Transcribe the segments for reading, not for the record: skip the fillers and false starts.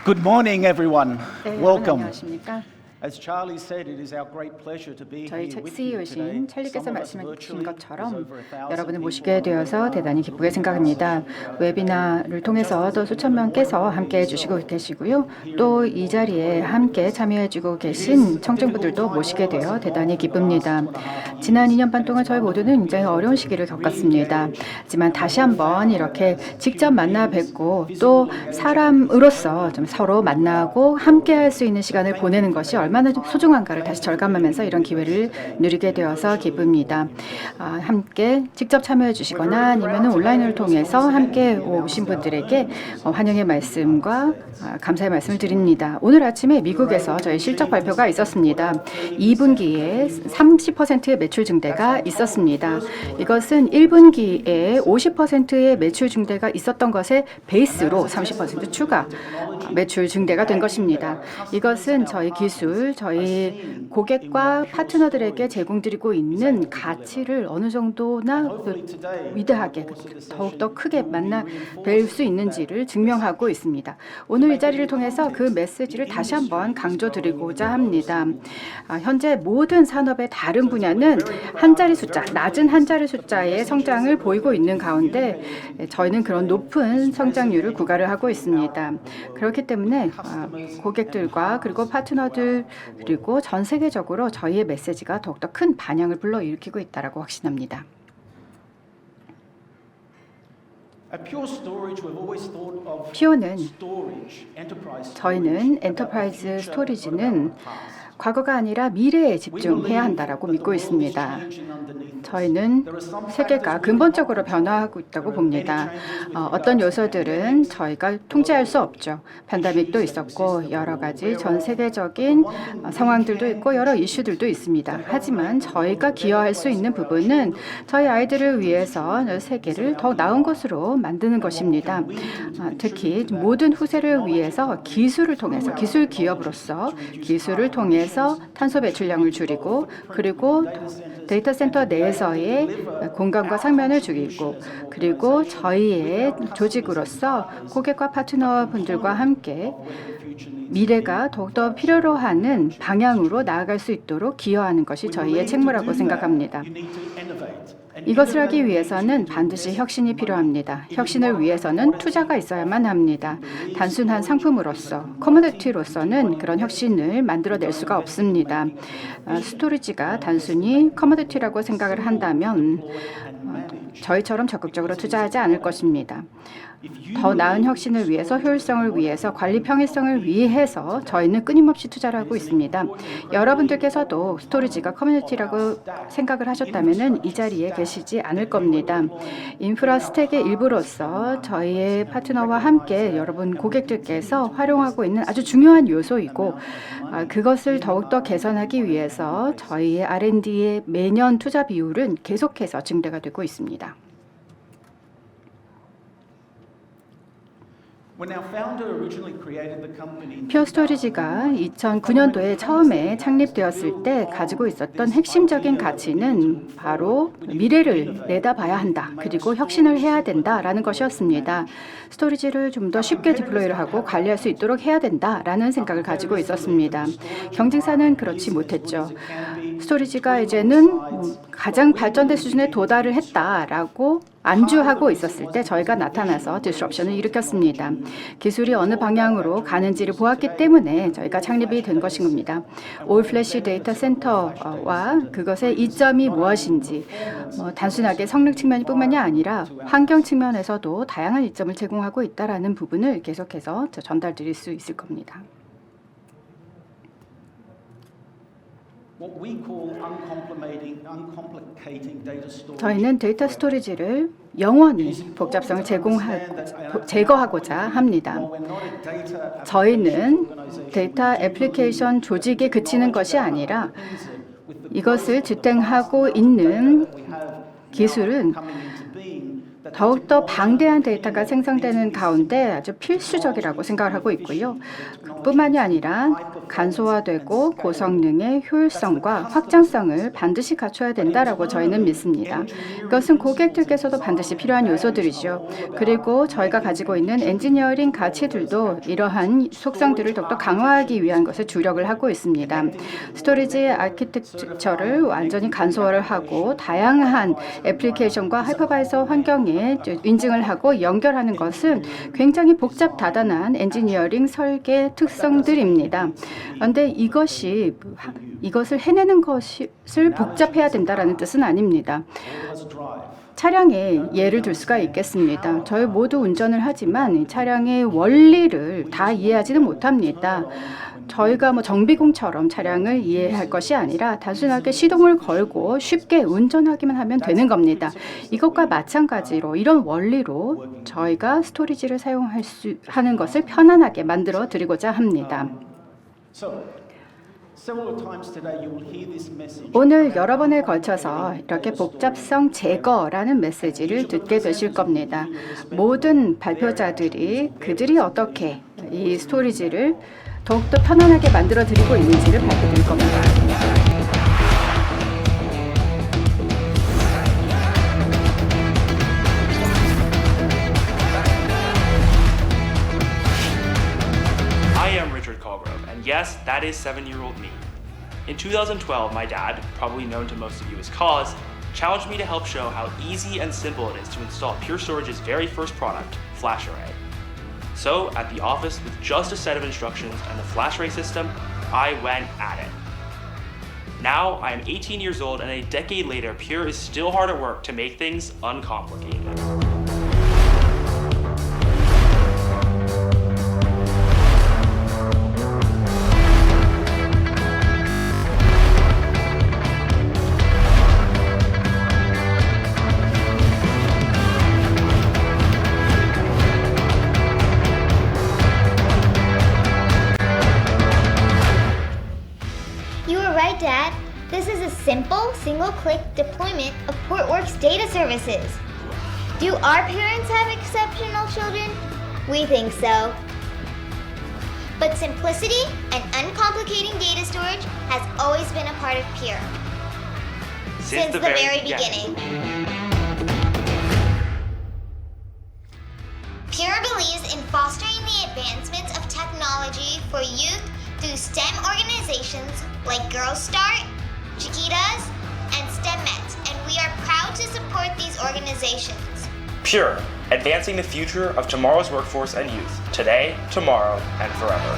Good morning, everyone. 네, 여러분 Welcome. 안녕하십니까? As Charlie said, it is our great pleasure to be 저희 here with you CEO신 today. 찰리께서 Some of us 말씀해 주신 virtually, 것처럼 there's over 1,000 여러분을 people 모시게 되어서 대단히 기쁘게 생각합니다. 웨비나를 통해서 또 수천 명께서 함께해 주시고 계시고요. 또 이 자리에 함께 참여해 주고 계신 청중분들도 모시게 되어 대단히 기쁩니다. 지난 2년 반 동안 저희 모두는 굉장히 어려운 시기를 겪었습니다. 하지만 다시 한번 이렇게 직접 만나 뵙고 또 사람으로서 좀 서로 만나고 함께 할 수 있는 시간을 보내는 것이 얼마나 소중한가를 다시 절감하면서 이런 기회를 누리게 되어서 기쁩니다. 함께 직접 참여해 주시거나 아니면 온라인을 통해서 함께 오신 분들에게 환영의 말씀과 감사의 말씀을 드립니다. 오늘 아침에 미국에서 저희 실적 발표가 있었습니다. 2분기에 30%의 매출 증대가 있었습니다. 이것은 1분기에 50%의 매출 증대가 있었던 것의 베이스로 30% 추가 매출 증대가 된 것입니다. 이것은 저희 기술, 저희 고객과 파트너들에게 제공드리고 있는 가치를 어느 정도나 위대하게 더욱더 크게 만나 뵐 수 있는지를 증명하고 있습니다. 오늘 이 자리를 통해서 그 메시지를 다시 한번 강조드리고자 합니다. 현재 모든 산업의 다른 분야는 한 자리 숫자, 낮은 한 자리 숫자의 성장을 보이고 있는 가운데 저희는 그런 높은 성장률을 구가를 하고 있습니다. 그렇기 때문에 고객들과 그리고 파트너들 그리고 전 세계적으로 저희의 메시지가 더욱더 큰 반향을 불러일으키고 있다고 확신합니다. 퓨어는 저희는 엔터프라이즈 스토리지는 과거가 아니라 미래에 집중해야 한다라고 믿고 있습니다. 저희는 세계가 근본적으로 변화하고 있다고 봅니다. 어떤 요소들은 저희가 통제할 수 없죠. 팬데믹도 있었고 여러 가지 전 세계적인 상황들도 있고 여러 이슈들도 있습니다. 하지만 저희가 기여할 수 있는 부분은 저희 아이들을 위해서 세계를 더 나은 곳으로 만드는 것입니다. 특히 모든 후세를 위해서 기술을 통해서 기술 기업으로서 기술을 통해서 탄소 배출량을 줄이고 그리고 데이터 센터 내에서의 공간과 상면을 줄이고 그리고 저희의 조직으로서 고객과 파트너분들과 함께 미래가 더욱더 필요로 하는 방향으로 나아갈 수 있도록 기여하는 것이 저희의 책무라고 생각합니다. 이것을 하기 위해서는 반드시 혁신이 필요합니다. 혁신을 위해서는 투자가 있어야만 합니다. 단순한 상품으로서, 커머디티로서는 그런 혁신을 만들어낼 수가 없습니다. 스토리지가 단순히 커머디티라고 생각을 한다면 저희처럼 적극적으로 투자하지 않을 것입니다. 더 나은 혁신을 위해서, 효율성을 위해서, 관리 평일성을 위해서 저희는 끊임없이 투자를 하고 있습니다. 여러분들께서도 스토리지가 커뮤니티라고 생각을 하셨다면 이 자리에 계시지 않을 겁니다. 인프라 스택의 일부로서 저희의 파트너와 함께 여러분 고객들께서 활용하고 있는 아주 중요한 요소이고 그것을 더욱더 개선하기 위해서 저희의 R&D의 매년 투자 비율은 계속해서 증대가 되고 있습니다. 퓨어 스토리지가 2009년도에 처음에 창립되었을 때 가지고 있었던 핵심적인 가치는 바로 미래를 내다봐야 한다. 그리고 혁신을 해야 된다라는 것이었습니다. 스토리지를 좀 더 쉽게 디플로이를 하고 관리할 수 있도록 해야 된다라는 생각을 가지고 있었습니다. 경쟁사는 그렇지 못했죠. 스토리지가 이제는 가장 발전된 수준에 도달을 했다라고 안주하고 있었을 때 저희가 나타나서 디스럽션을 일으켰습니다. 기술이 어느 방향으로 가는지를 보았기 때문에 저희가 창립이 된 것입니다. 올 플래시 데이터 센터와 그것의 이점이 무엇인지 단순하게 성능 측면뿐만이 아니라 환경 측면에서도 다양한 이점을 제공하고 있다는 부분을 계속해서 전달드릴 수 있을 겁니다. 저희는 데이터 스토리지를 영원히 복잡성을 제거하고자 합니다. 저희는 데이터 애플리케이션 조직에 그치는 것이 아니라 이것을 지탱하고 있는 기술은 더욱더 방대한 데이터가 생성되는 가운데 아주 필수적이라고 생각을 하고 있고요. 뿐만이 아니라 간소화되고 고성능의 효율성과 확장성을 반드시 갖춰야 된다라고 저희는 믿습니다. 이것은 고객들께서도 반드시 필요한 요소들이죠. 그리고 저희가 가지고 있는 엔지니어링 가치들도 이러한 속성들을 더욱더 강화하기 위한 것에 주력을 하고 있습니다. 스토리지 아키텍처를 완전히 간소화를 하고 다양한 애플리케이션과 하이퍼바이저 환경에 인증을 하고 연결하는 것은 굉장히 복잡 다단한 엔지니어링 설계 특성들입니다. 그런데 이것을 해내는 것을 복잡해야 된다라는 뜻은 아닙니다. 차량의 예를 들 수가 있겠습니다. 저희 모두 운전을 하지만 차량의 원리를 다 이해하지는 못합니다. 저희가 정비공처럼 차량을 이해할 것이 아니라 단순하게 시동을 걸고 쉽게 운전하기만 하면 되는 겁니다. 이것과 마찬가지로 이런 원리로 저희가 스토리지를 사용하는 것을 편안하게 만들어 드리고자 합니다. 오늘 여러 번에 걸쳐서 이렇게 복잡성 제거라는 메시지를 듣게 되실 겁니다. 모든 발표자들이 그들이 어떻게 이 스토리지를 더욱더 편안하게 만들어 드리고 있는지를 밝혀드릴 겁니다. I am Richard Colgrove, and yes, that is 7-year-old me. In 2012, my dad, probably known to most of you as Cause, challenged me to help show how easy and simple it is to install Pure Storage's very first product, FlashArray. So, at the office, with just a set of instructions and the FlashArray system, I went at it. Now, I am 18 years old, and a decade later, Pure is still hard at work to make things uncomplicated. Dad, this is a simple, single-click deployment of Portworx data services. Do our parents have exceptional children? We think so. But simplicity and uncomplicating data storage has always been a part of Pure. Since the very beginning. Pure believes in fostering the advancements of technology for youth through STEM organizations like Girls Start, Chiquitas, and STEMmet, and we are proud to support these organizations. Pure, advancing the future of tomorrow's workforce and youth, today, tomorrow, and forever.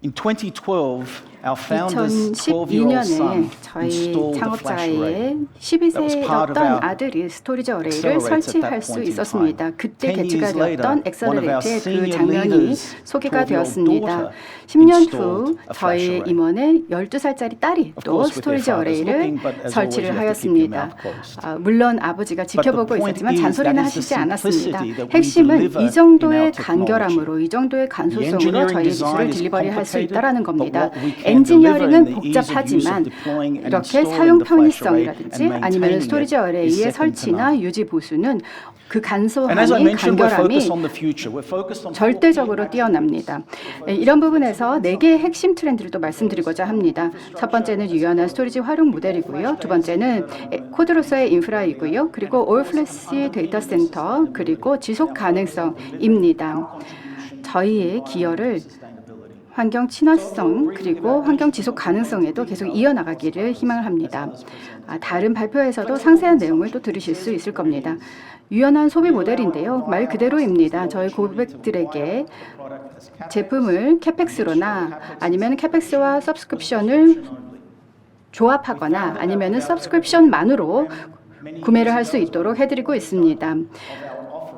In 2012, our founder's 12-year-old son 2012년에 저희 installed the flash array. 창업자의 That was part of 12세였던 our 아들이 스토리지 어레이를 accelerator at 설치할 that 수 point in 있었습니다. time. 그때 10 개최가 years later, 되었던 one of our 엑셀러레이트의 그 senior 장면이 leaders, 소개가 12-year-old 되었습니다. daughter, 10년 후 installed a flash 저희 array. 임원의 12살짜리 딸이 Of 또 course, with their 스토리지 fathers 어레이를 looking, but as always, 설치를 you have to keep your 하였습니다. mouth closed. 물론 아버지가 지켜보고 point 있었지만 is 잔소리는 that is the 하시지 않았습니다. simplicity that we 핵심은 deliver 이 in 정도의 our technology. 간결함으로, 이 정도의 간소성으로 engineering 저희 design 기술을 is 딜리버리 할 수 complicated, 있다라는 but 겁니다. what we can deliver in 엔지니어링은 the ease of use of 복잡하지만 deploying and 이렇게 installing 사용 the flash array 편의성이라든지 and 아니면 maintaining 스토리지 it is 어레이의 second to 설치나 none. 유지 보수는 그 And as I 간소함이, mentioned, we're 간결함이 focused on the future. We're focused on 절대적으로 뛰어납니다. 이런 부분에서 4개의 핵심 트렌드를 또 말씀드리고자 합니다. 첫 번째는 유연한 스토리지 활용 모델이고요. 두 번째는 코드로서의 인프라이고요. 그리고 올플래시 데이터 센터, 그리고 지속 가능성입니다. 저희의 기여를 환경 친화성 그리고 환경 지속 가능성에도 계속 이어나가기를 희망을 합니다. 다른 발표에서도 상세한 내용을 또 들으실 수 있을 겁니다. 유연한 소비 모델인데요. 말 그대로입니다. 저희 고객들에게 제품을 캐펙스로나 아니면 캐펙스와 서브스크립션을 조합하거나 아니면 서브스크립션만으로 구매를 할 수 있도록 해드리고 있습니다.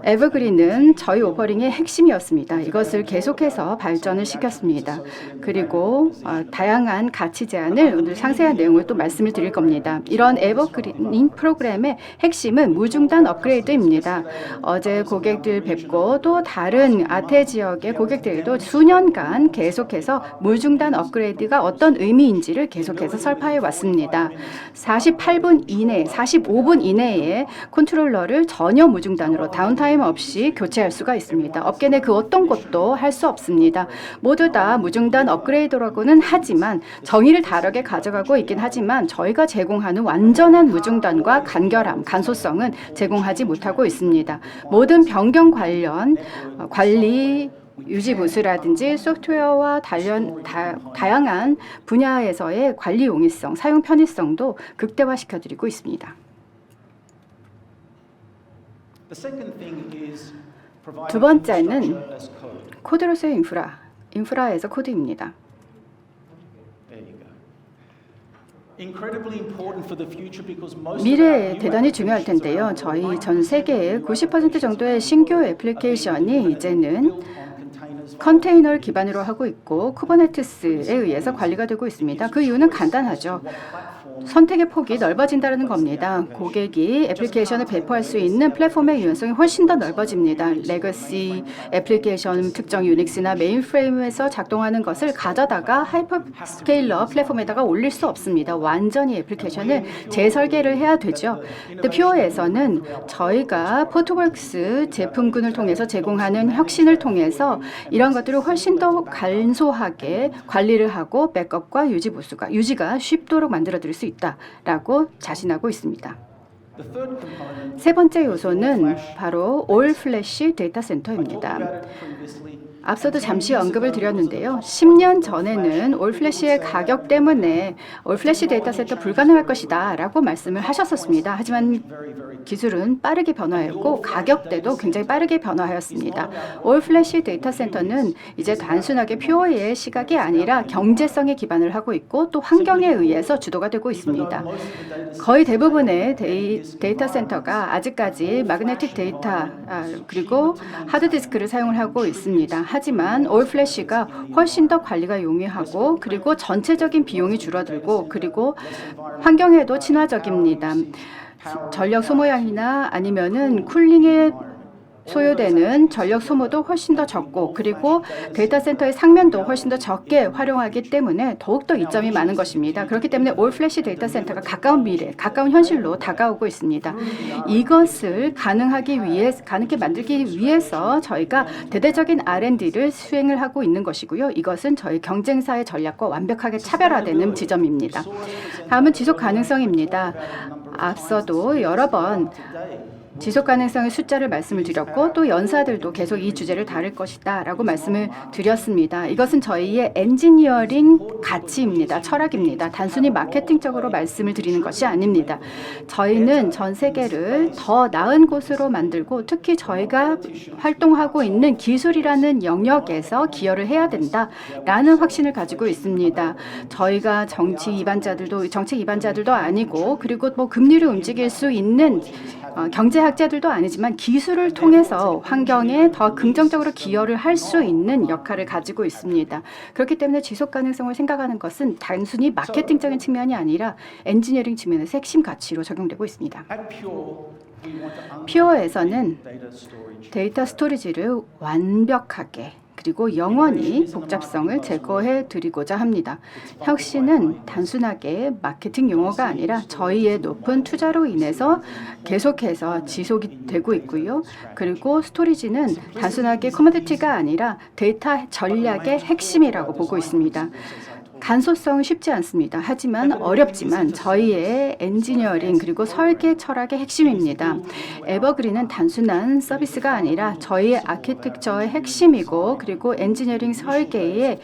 에버그린은 저희 오퍼링의 핵심이었습니다. 이것을 계속해서 발전을 시켰습니다. 그리고 다양한 가치 제안을 오늘 상세한 내용을 또 말씀을 드릴 겁니다. 이런 에버그린 프로그램의 핵심은 무중단 업그레이드입니다. 어제 고객들 뵙고 또 다른 아태 지역의 고객들에게도 수년간 계속해서 무중단 업그레이드가 어떤 의미인지를 계속해서 설파해 왔습니다. 48분 이내, 45분 이내에 컨트롤러를 전혀 무중단으로 다운타임 없이 교체할 수가 있습니다. 업계 내 그 어떤 것도 할 수 없습니다. 모두 다 무중단 업그레이드라고는 하지만 정의를 다르게 가져가고 있긴 하지만 저희가 제공하는 완전한 무중단과 간결함, 간소성은 제공하지 못하고 있습니다. 모든 변경 관련 관리 유지 보수라든지 소프트웨어와 다양한 분야에서의 관리 용이성, 사용 편의성도 극대화시켜드리고 있습니다. 두 번째는 코드로서의 인프라에서 코드입니다. 미래에 대단히 중요할 텐데요. 저희 전 세계의 90% 정도의 신규 애플리케이션이 이제는 컨테이너를 기반으로 하고 있고 쿠버네티스에 의해서 관리가 되고 있습니다. 그 이유는 간단하죠. 선택의 폭이 넓어진다는 겁니다. 고객이 애플리케이션을 배포할 수 있는 플랫폼의 유연성이 훨씬 더 넓어집니다. 레거시 애플리케이션 특정 유닉스나 메인프레임에서 작동하는 것을 가져다가 하이퍼스케일러 플랫폼에다가 올릴 수 없습니다. 완전히 애플리케이션을 재설계를 해야 되죠. 근데 퓨어에서는 저희가 포트웍스 제품군을 통해서 제공하는 혁신을 통해서 이런 것들을 훨씬 더 간소하게 관리를 하고 백업과 유지가 쉽도록 만들어드릴 수 있다라고 자신하고 있습니다. 세 번째 요소는 바로 올 플래시 데이터 센터입니다. 앞서도 잠시 언급을 드렸는데요. 10년 전에는 올플래시의 가격 때문에 올플래시 데이터 센터 불가능할 것이다 라고 말씀을 하셨었습니다. 하지만 기술은 빠르게 변화했고 가격대도 굉장히 빠르게 변화하였습니다. 올플래시 데이터 센터는 이제 단순하게 퓨어의 시각이 아니라 경제성에 기반을 하고 있고 또 환경에 의해서 주도가 되고 있습니다. 거의 대부분의 데이터 센터가 아직까지 마그네틱 데이터 그리고 하드디스크를 사용을 하고 있습니다. 하지만 올플래시가 훨씬 더 관리가 용이하고 그리고 전체적인 비용이 줄어들고 그리고 환경에도 친화적입니다. 전력 소모량이나 아니면은 쿨링에 소요되는 전력 소모도 훨씬 더 적고 그리고 데이터 센터의 상면도 훨씬 더 적게 활용하기 때문에 더욱더 이점이 많은 것입니다. 그렇기 때문에 올플래시 데이터 센터가 가까운 미래, 가까운 현실로 다가오고 있습니다. 이것을 가능하게 만들기 위해서 저희가 대대적인 R&D를 수행을 하고 있는 것이고요. 이것은 저희 경쟁사의 전략과 완벽하게 차별화되는 지점입니다. 다음은 지속 가능성입니다. 앞서도 여러 번 지속 가능성의 숫자를 말씀을 드렸고 또 연사들도 계속 이 주제를 다룰 것이다 라고 말씀을 드렸습니다. 이것은 저희의 엔지니어링 가치입니다. 철학입니다. 단순히 마케팅적으로 말씀을 드리는 것이 아닙니다. 저희는 전 세계를 더 나은 곳으로 만들고 특히 저희가 활동하고 있는 기술이라는 영역에서 기여를 해야 된다라는 확신을 가지고 있습니다. 저희가 정책 이반자들도 아니고 그리고 뭐 금리를 움직일 수 있는 경제학자들도 아니지만 기술을 통해서 환경에 더 긍정적으로 기여를 할 수 있는 역할을 가지고 있습니다. 그렇기 때문에 지속 가능성을 생각하는 것은 단순히 마케팅적인 측면이 아니라 엔지니어링 측면에서 핵심 가치로 적용되고 있습니다. 퓨어에서는 데이터 스토리지를 완벽하게 그리고 영원히 복잡성을 제거해 드리고자 합니다. 혁신은 단순하게 마케팅 용어가 아니라 저희의 높은 투자로 인해서 계속해서 지속이 되고 있고요. 그리고 스토리지는 단순하게 커머디티가 아니라 데이터 전략의 핵심이라고 보고 있습니다. 간소성은 쉽지 않습니다. 하지만 어렵지만 저희의 엔지니어링 그리고 설계 철학의 핵심입니다. 에버그린은 단순한 서비스가 아니라 저희의 아키텍처의 핵심이고 그리고 엔지니어링 설계의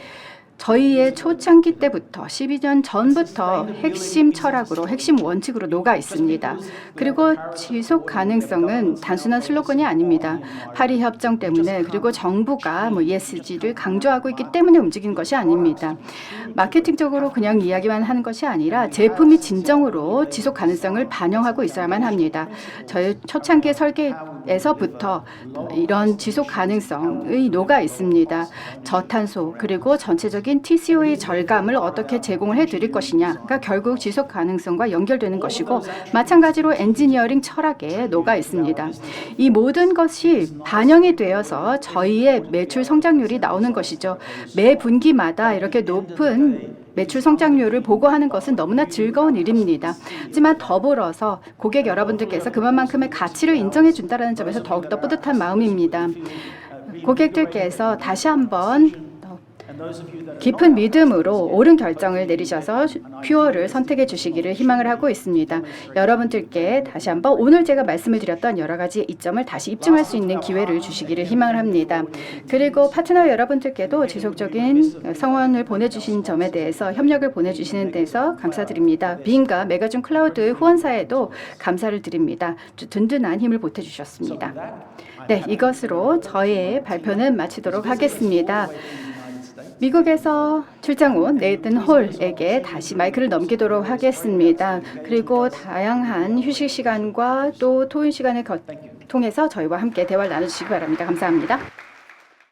저희의 초창기 때부터 12년 전부터 핵심 철학으로 핵심 원칙으로 녹아 있습니다. 그리고 지속 가능성은 단순한 슬로건이 아닙니다. 파리 협정 때문에 그리고 정부가 ESG를 강조하고 있기 때문에 움직이는 것이 아닙니다. 마케팅적으로 그냥 이야기만 하는 것이 아니라 제품이 진정으로 지속 가능성을 반영하고 있어야만 합니다. 저희 초창기에 설계 에서부터 이런 지속 가능성의 노가 있습니다. 저탄소 그리고 전체적인 TCO의 절감을 어떻게 제공을 해드릴 것이냐가 결국 지속 가능성과 연결되는 것이고 마찬가지로 엔지니어링 철학의 노가 있습니다. 이 모든 것이 반영이 되어서 저희의 매출 성장률이 나오는 것이죠. 매 분기마다 이렇게 높은 매출 성장률을 보고하는 것은 너무나 즐거운 일입니다. 하지만 더불어서 고객 여러분들께서 그만큼의 가치를 인정해 준다는 점에서 더욱더 뿌듯한 마음입니다. 고객들께서 다시 한번 깊은 믿음으로 옳은 결정을 내리셔서 퓨어를 선택해 주시기를 희망을 하고 있습니다. 여러분들께 다시 한번 오늘 제가 말씀을 드렸던 여러 가지 이점을 다시 입증할 수 있는 기회를 주시기를 희망을 합니다. 그리고 파트너 여러분들께도 지속적인 성원을 보내주신 점에 대해서 협력을 보내주시는 데서 감사드립니다. 빔과 메가준 클라우드 후원사에도 감사를 드립니다. 든든한 힘을 보태주셨습니다. 네, 이것으로 저의 발표는 마치도록 하겠습니다. 미국에서 출장 온 네이튼 홀에게 다시 마이크를 넘기도록 하겠습니다. 그리고 다양한 휴식 시간과 또 토론 시간을 통해서 저희와 함께 대화를 나눠주시기 바랍니다. 감사합니다.